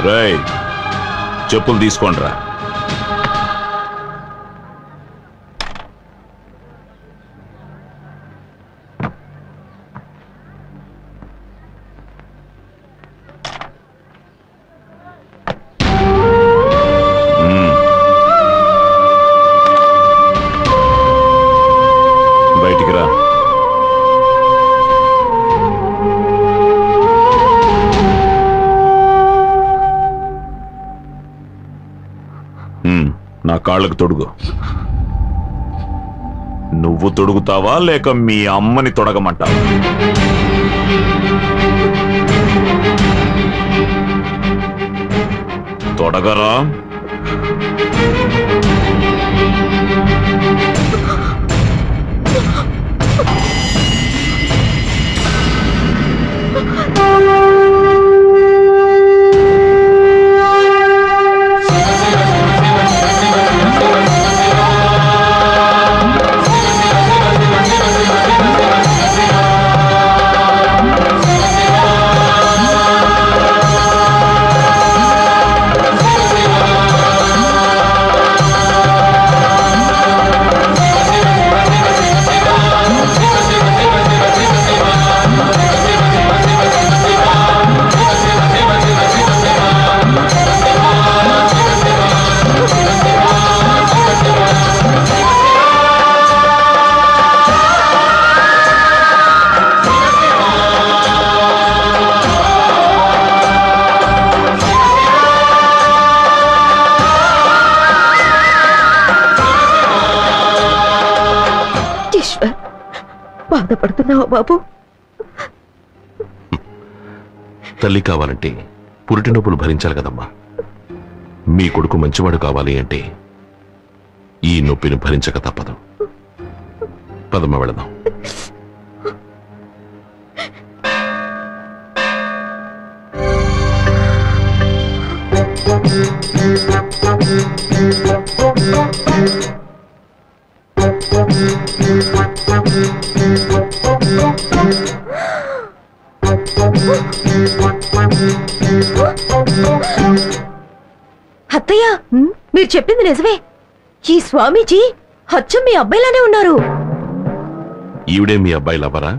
రేయ్ చెప్పులు తీసుకోండిరా. బయటికి రా. నా కాళ్ళకు తొడుగు. నువ్వు తొడుగుతావా లేక మీ అమ్మని తొడగమంటావా? తొడగరా. బాధపడుతున్నావా బాబు? తల్లి కావాలంటే పురిటి నొప్పులు భరించాలి కదమ్మా. మీ కొడుకు మంచివాడు కావాలి అంటే ఈ నొప్పిని భరించక తప్పదు. పదమ్మ వెళదాం. అత్తయ్య, మీరు చెప్పింది నిజమే. ఈ స్వామీజీ అచ్చం మీ అబ్బాయిలానే ఉన్నారు. ఈవిడే మీ అబ్బాయి లవరా?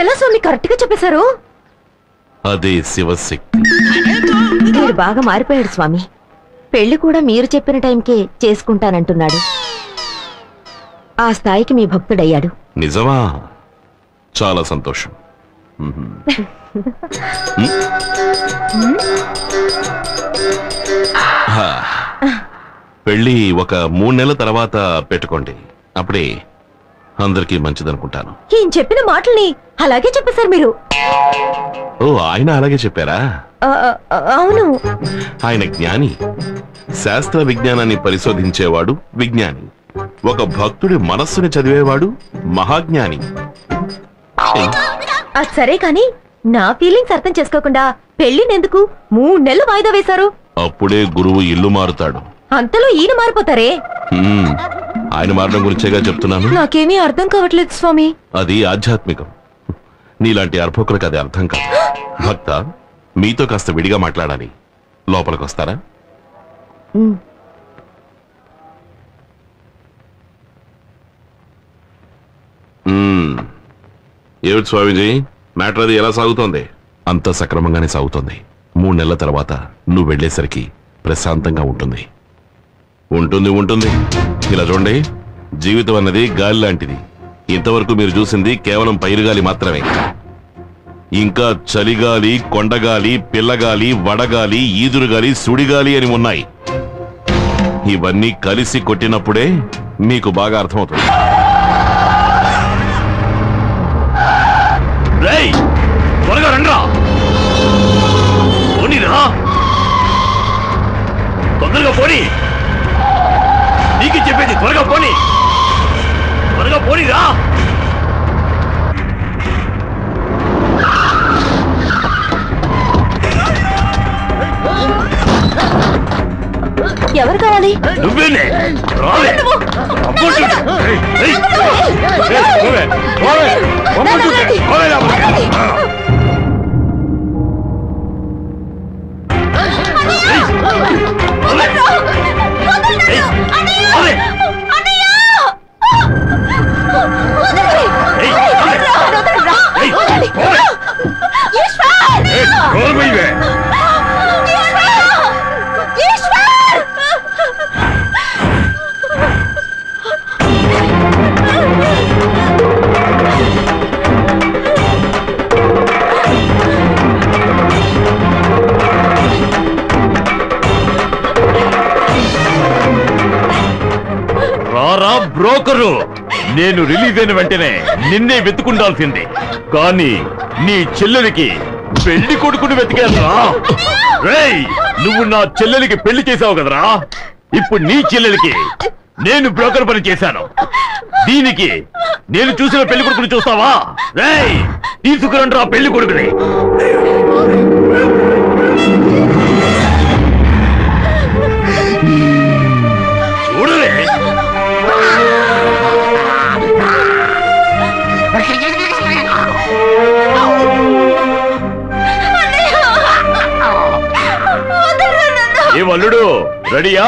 ఎలా స్వామి కరెక్ట్ గా చెప్పేశారు? అదే శివశక్తి. మీరు బాగా మారిపోయాడు స్వామి. పెళ్లి కూడా మీరు చెప్పిన టైంకే చేసుకుంటానంటున్నాడు. ఆ స్థాయికి మీ భక్తుడయ్యాడు. నిజమా? చాలా సంతోషం. పెళ్లి ఒక 3 నెలల తర్వాత పెట్టుకోండి. అప్పుడే అందరికీ మంచిదనుకుంటాను. ఈయన చెప్పిన మాటల్ని అలాగే చెప్పేశారు మీరు. ఓ, ఆయన అలాగే చెప్పారా? అవును. ఆయన జ్ఞాని. శాస్త్ర విజ్ఞానాన్ని పరిశోధించేవాడు విజ్ఞాని. ఒక భక్తుడి మనస్సుని చదివేవాడు మహాజ్ఞాని. అది సరే కాని నా ఫీలింగ్స్ అర్థం చేసుకోకుండా పెళ్లినెందుకు 3 నెలలు వాయిదా వేశారు? అప్పుడే గురువు ఇల్లు మారుతాడు. అంతలో ఈయన మారిపోతారే? ఆయన మారడం గురించేగా చెప్తున్నాను. నాకేమీ అర్థం కావట్లేదు స్వామి. అది ఆధ్యాత్మికం. నీలాంటి అర్భకులకు అది అర్థం కాదు. భక్త, మీతో కాస్త విడిగా మాట్లాడాలి. లోపలికి వస్తారా? ఏమిటి స్వామీజీ, మ్యాటర్ అది ఎలా సాగుతోంది? అంత సక్రమంగానే సాగుతోంది. 3 నెలల తర్వాత నువ్వు వెళ్లేసరికి ప్రశాంతంగా ఉంటుంది. ఉంటుంది ఉంటుంది. ఇలా చూడండి, జీవితం అన్నది గాలి లాంటిది. ఇంతవరకు మీరు చూసింది కేవలం పైరుగాలి మాత్రమే. ఇంకా చలిగాలి, కొండగాలి, పిల్లగాలి, వడగాలి, ఈదురుగాలి, సుడిగాలి అని ఉన్నాయి. ఇవన్నీ కలిసి కొట్టినప్పుడే మీకు బాగా అర్థమవుతుంది. త్వరగా రండ్రా. పోనీరా, తొందరగా పోనీ. నీకు చెప్పేది త్వరగా పోనీ, త్వరగా పోనీరా. ఎవరు కావాలి? నువ్వేనే. రారా బ్రోకరు, నేను రిలీజ్ అయిన వెంటనే నిన్నే వెతుకుండాల్సింది, కానీ నీ చెల్లెలికి పెళ్లి కొడుకుని వెతికారా? రేయ్, నువ్వు నా చెల్లెలికి పెళ్లి చేసావు కదరా, ఇప్పుడు నీ చెల్లెలికి నేను బ్రోకర్ పని చేశాను. దీనికి నేను చూసిన పెళ్లి కొడుకుని చూస్తావా? రేయ్, తీసుకురండి పెళ్లి కొడుకుని. చూడలే, ఏ వల్లుడు రెడీయా?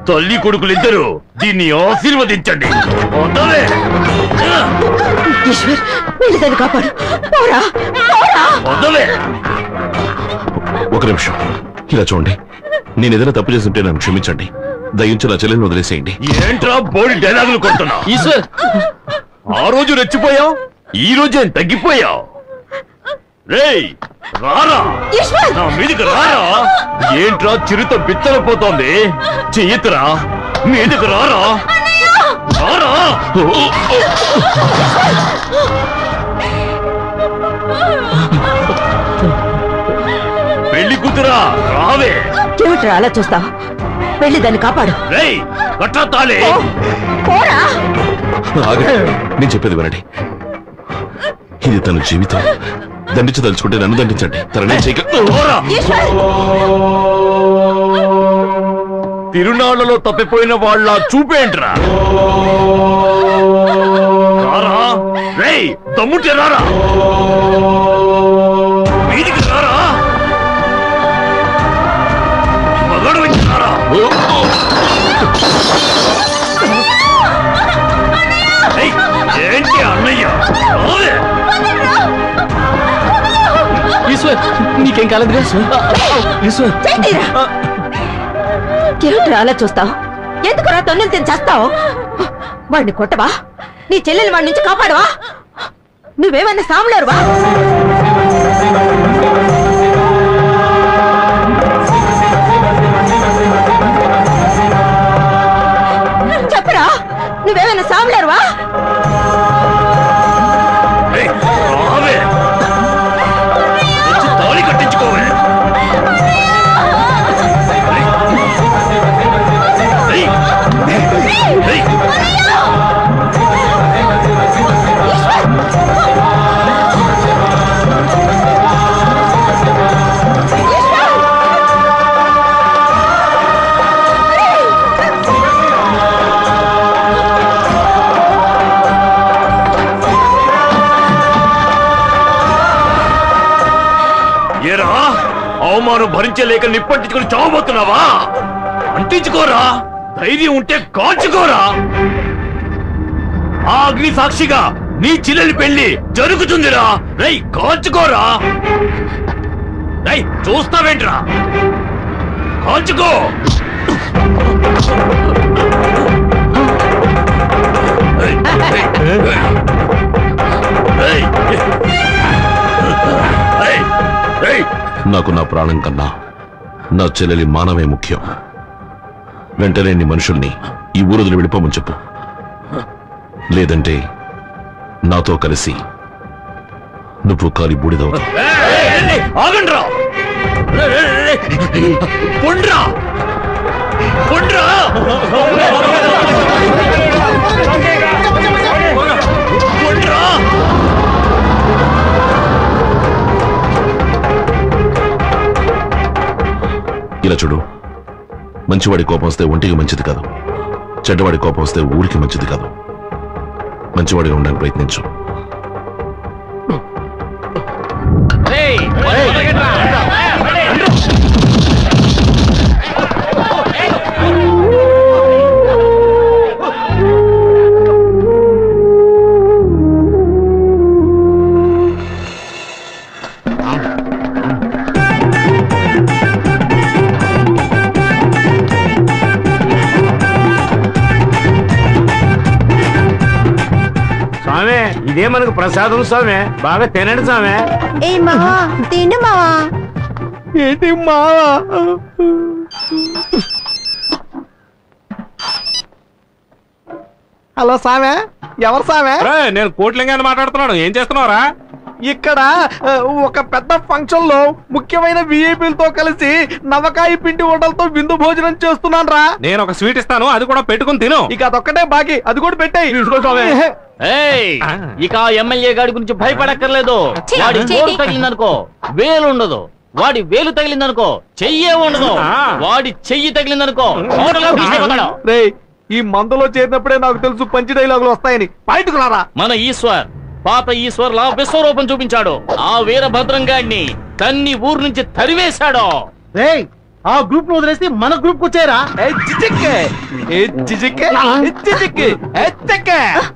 తల్లి కొడుకులిద్దరూ దీన్ని ఆశీర్వదించండి. కాపాడు. ఒక నిమిషం ఇలా చూడండి, నేను ఏదైనా తప్పు చేస్తుంటే నన్ను క్షమించండి. దయించి నా చెల్లెల్ని వదిలేసేయండి. ఏంట్రా బోడి డైలాగులు కొడుతున్నా? ఈశ్వర్, ఆ రోజు రెచ్చిపోయావు, ఈ రోజు ఏం తగ్గిపోయావు? రేయ్ రారా, నా మీదికి రారా. ఏంట్రా చిరుత బిత్తరపోతోంది? చెయ్యతురా, మీదికి రారా, రారా. పెళ్లి కూతురా రావే. చెవిట్రా అలా చూస్తావు? పెళ్లి దాన్ని కాపాడు. రేయ్ కట్టా తాళి. నేను చెప్పేది వినండి, ఇది తన జీవితం. దండించదలుచుకుంటే నన్ను దండించండి. తననే తిరునాళ్లలో తప్పిపోయిన వాళ్ళ చూపేంట్రా? రారా, రేయ్ దమ్ముంటే రారా, వీధికి రారా, మగాడు వచ్చి రారా. ఏంటి అన్నయ్య? ఈశ్వర్, నీకేం కాలేదు? ఈశ్వర్, చెవిట్రా అలా చూస్తావు? ఎందుకు రా తొన్నులు తిని చేస్తావు? వాడిని కొట్టవా? నీ చెల్లెలు వాడి నుంచి కాపాడవా? నువ్వేమన్నా సాములేరువా? చెప్పరా, నువ్వేమైనా సాములేరువా? తాళి కట్టించుకోవే. ఏరా, అవమానం భరించలేక నిప్పంటించుకుని చావబోతున్నావా? అంటించుకోరా, ధైర్యం ఉంటే కాల్చుకోరా. ఆ అగ్ని సాక్షిగా నీ చెల్లెలి పెళ్లి జరుగుతుందిరా. రై కాల్చుకోరా. రై చూస్తావేంట్రా, కాల్చుకో. నాకు నా ప్రాణం కన్నా నా చెల్లెలి మానవే ముఖ్యం. వెంటనే నీ మనుషుల్ని ఈ ఊరుదులు విడిపోమని చెప్పు, లేదంటే నాతో కలిసి నువ్వు కాలి బూడిదవుతావు. ఆగండ్రా, పొండ్రా పొండ్రా. ఇలా చూడు, మంచివాడి కోపం వస్తే ఒంటికి మంచిది కాదు, చెడ్డవాడి కోపం వస్తే ఊరికి మంచిది కాదు. మంచివాడిగా ఉండడానికి ప్రయత్నించు. స్వామి ఇదే మనకు ప్రసాదం స్వామి, బాగా తినండి స్వామి. ఏ మావా తిను మావా. ఏంటి మావా? హలో సామె, ఎవరు సామె? నేను కోట్లింగాన్ని మాట్లాడుతున్నాను. ఏం చేస్తున్నావురా? ఇక్కడ ఒక పెద్ద ఫంక్షన్ లో ముఖ్యమైన విఐపీలతో కలిసి నవకాయ పిండి వంటలతో విందు భోజనం చేస్తున్నాను రా. నేను ఒక స్వీట్ ఇస్తాను, అది కూడా పెట్టుకుని తిను. ఇక అదొక్కటే బాకీ, అది కూడా పెట్టాయి. ఇక ఎమ్మెల్యే గాడి గురించి భయపడక్కర్లేదు. వాడి గోరు తగిలిందనుకో వేలు ఉండదు, వాడి వేలు తగిలిందనుకో చెయ్యే ఉండదు, వాడి చెయ్యి తగిలిందనుకో రేయ్, ఈ మందులో చేరినప్పుడే నాకు తెలుసు పంచి డైలాగులు వస్తాయని. బయటకు రారా. మన ఈశ్వర్ పాత ఈశ్వర్లా విశ్వరూపం చూపించాడు. ఆ వీరభద్రం గాడిని తన్ని ఊరు నుంచి తరివేశాడు. రేయ్, ఆ గ్రూప్ ను వదిలేసి మన గ్రూప్ కు వచ్చారా?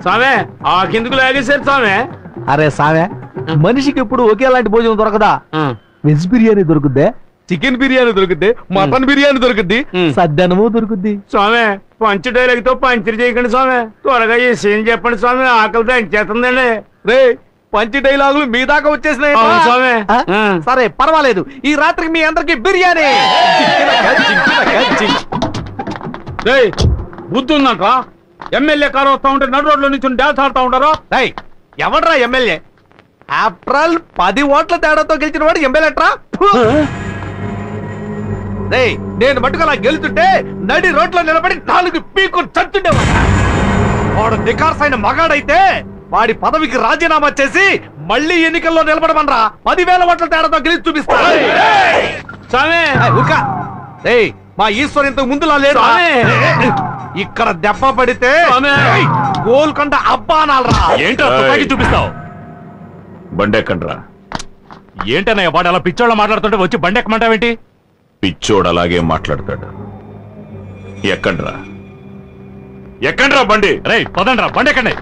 స్వామి ఆ కిందకు లాగేశారు స్వామి. అరే సామె, మనిషికి ఇప్పుడు ఒకేలాంటి భోజనం దొరకదా? వెజ్ బిర్యానీ దొరుకుద్దే, చికెన్ బిర్యానీ దొరుకుద్ది, మటన్ బిర్యానీ దొరుకుద్ది, సద్దనము దొరుకుద్ది. స్వామి పంచ డైలాగ్ తో పంచర్ చేయకండి స్వామి, త్వరగా ఈ సీన్ చెప్పండి స్వామి, ఆకలితో చేస్తుందండి. రే, పంచి డైలాగులు మీ దాకా వచ్చేసినాయి స్వామి. సరే పర్వాలేదు, ఈ రాత్రికి మీ అందరికి బిర్యానీ. బుద్ధి ఉందంట. ఎమ్మెల్యే కారు వస్తా ఉంటే నడు రోడ్లో నుంచి డాన్స్ ఆడుతా ఉంటారు. ఎవడ్రా ఎమ్మెల్యే? ఏప్రిల్ 10 ఓట్ల తేడాతో గెలిచిన వాడు ఎమ్మెల్యేట్రా. నేను మట్టుకు అలా గెలుతుంటే నడి రోడ్లో నిలబడి 4 పీకులు చచ్చుండేవాడు. వాడు నికార్సైన మగాడైతే వాడి పదవికి రాజీనామా చేసి మళ్ళీ ఎన్నికల్లో నిలబడమనరా. 10,000 ఓట్ల తేడాతో గెలిచి చూపిస్తా. మా ఈశ్వర్ ఇంతకు ముందులా లేడు. ఇక్కడ దెబ్బ పడితే గోల్కొండ అబ్బా అనాలరా. ఏంటో చూపిస్తావు? బండెక్కండ్రా. ఏంటన్నయ్య వాడు అలా పిచ్చోళ్ళ మాట్లాడుతుంటే వచ్చి బండెక్కమంటావేంటి? పిచ్చోడు అలాగే మాట్లాడతాడు. ఎక్కండ్రా, ఎక్కండ్రా బండి. రే పదండ్రా, బండి ఎక్కండి.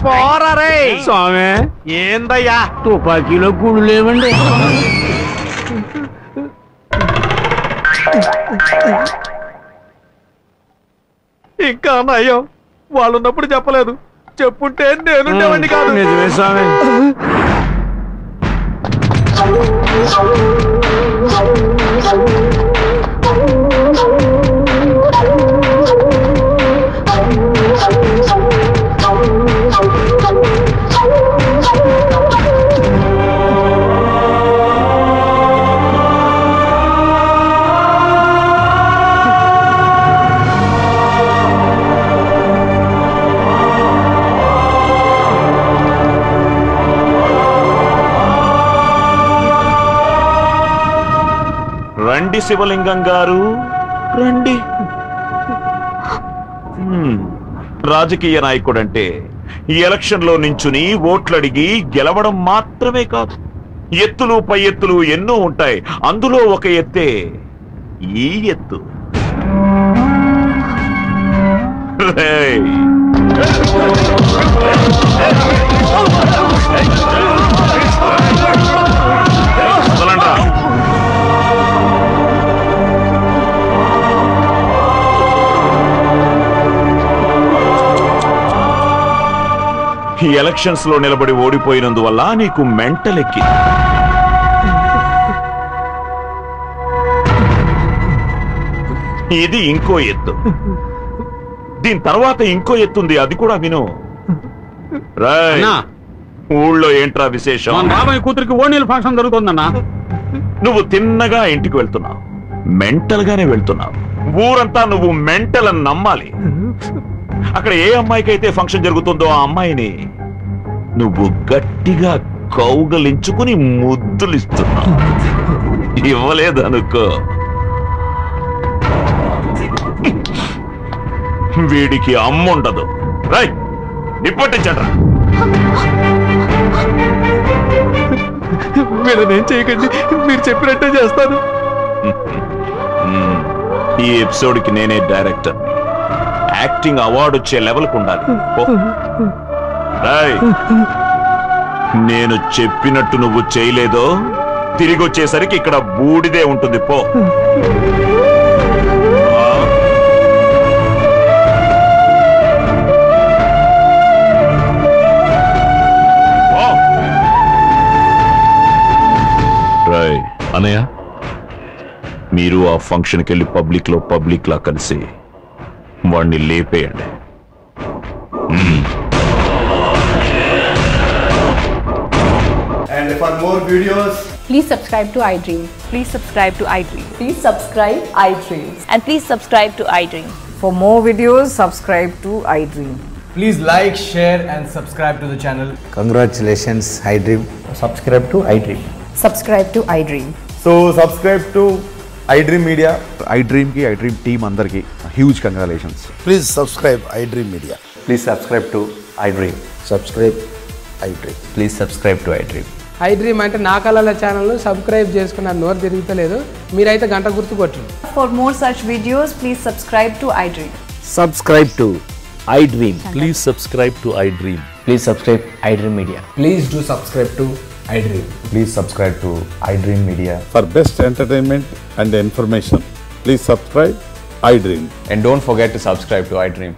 పోరా రే. స్వామి ఏందయ్యా? తుపాకీలో గుళ్ళు లేవండి. ఇంకా నయ్యం, వాళ్ళున్నప్పుడు చెప్పలేదు. చెప్పుంటే నేనుండేవాడిని కాదు. నిజమే స్వామి. రండి శివలింగం గారు, రండి. రాజకీయ నాయకుడంటే ఈ ఎలక్షన్ లో నించుని ఓట్లడిగి గెలవడం మాత్రమే కాదు, ఎత్తులు పై ఎత్తులు ఎన్నో ఉంటాయి. అందులో ఒక ఎత్తే ఈ ఎత్తు. ఈ ఎలక్షన్స్ లో నిలబడి ఓడిపోయినందువల్ల నీకు మెంటల్ ఎక్కి ఇది ఇంకో ఎత్తు. దీని తర్వాత ఇంకో ఎత్తుంది, అది కూడా విను. ఊళ్ళో ఏంట్రా విశేషం? బాబాయ్ కూతురికి ఓణీల ఫంక్షన్ జరుగుతుందన్నా. నువ్వు తిన్నగా ఇంటికి వెళ్తున్నావు, మెంటల్ గానే వెళ్తున్నావు. ఊరంతా నువ్వు మెంటల్ అని నమ్మాలి. అక్కడ ఏ అమ్మాయికి అయితే ఫంక్షన్ జరుగుతుందో ఆ అమ్మాయిని నువ్వు గట్టిగా కౌగలించుకుని ముద్దులిస్తున్నావు. ఇవ్వలేదనుకో, వీడికి అమ్ముండదు. రైట్, నిప్పట్టించట్రా. మీరేం చేయకండి, మీరు చెప్పినట్టే చేస్తాను. ఈ ఎపిసోడ్ కి నేనే డైరెక్టర్. యాక్టింగ్ అవార్డు వచ్చే లెవెల్కు ఉండాలి. నేను చెప్పినట్టు నువ్వు చేయలేదో తిరిగి వచ్చేసరికి ఇక్కడ బూడిదే ఉంటుంది. పో. మీరు ఆ ఫంక్షన్కి వెళ్ళి పబ్లిక్ లా కలిసి వాణ్ణి లేపేయండి. And for more videos, please subscribe to iDream. Please subscribe to iDream. Please subscribe iDream. And please subscribe to iDream. For more videos, subscribe to iDream. please like, share and subscribe to the channel. Congratulations, iDream. Subscribe to iDream. Subscribe to iDream. So subscribe to iDream Media. iDream की iDream team अंदर की huge congratulations. Please subscribe iDream Media. Please subscribe to iDream. Subscribe iDream. Please subscribe to iDream. iDream అంటే నా కళల channel subscribe చేసుకున్న నోరు తిరుగుతలేదు మీరైతే గంట గుర్తు కొట్టండి. For more such videos, please subscribe to iDream. Subscribe to iDream. Please subscribe to iDream. Please subscribe iDream Media. Please do subscribe to iDream. Please subscribe to iDream Media. For best entertainment and information, please subscribe iDream. And don't forget to subscribe to iDream.